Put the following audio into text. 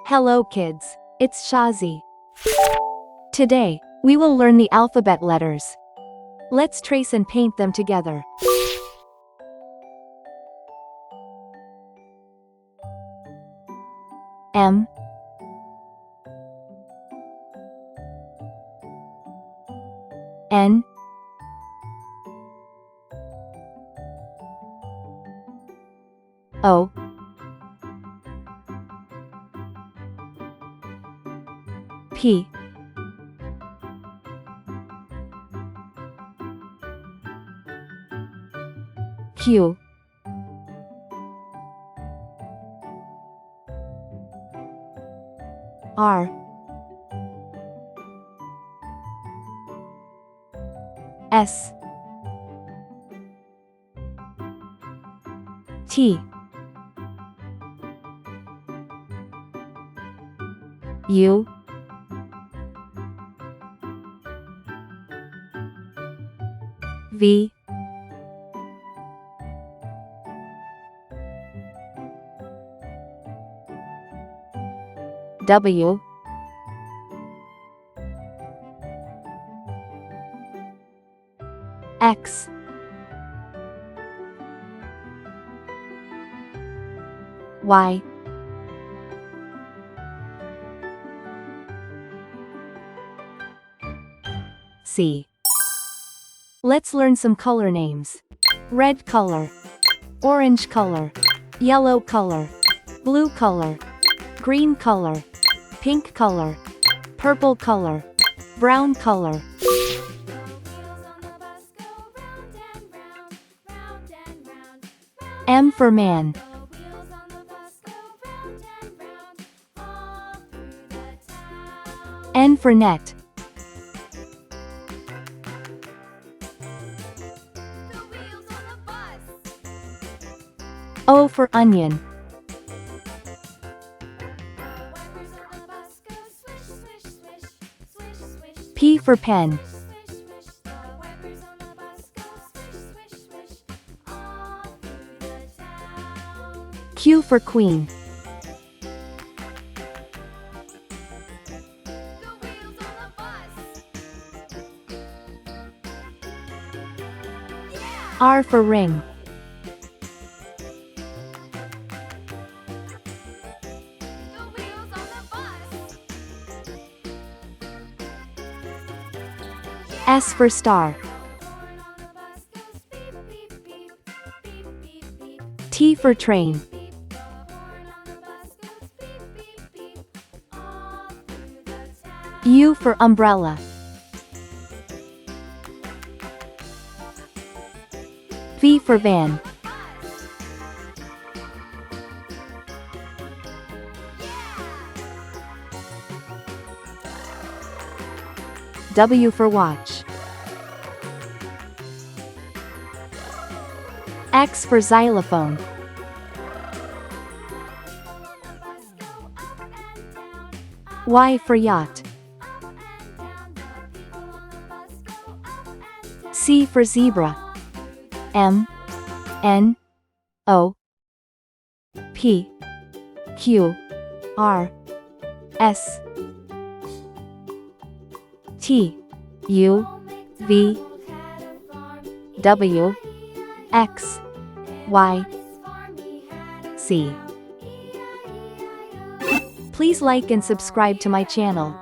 Hello kids, it's Shazi. Today, we will learn the alphabet letters. Let's trace and paint them together. M N O P Q R S T U V W X Y C. Let's learn some color names. Red color, orange color, yellow color, blue color, green color, pink color, purple color, brown color. M for man. N for net. O for onion. P for pen. Q for queen. R for ring. S for star. T for train. U for umbrella. V for van. W for watch. X for xylophone. Y for yacht. C for zebra. M N O P Q R S T U V W X Y Z. Please like and subscribe to my channel.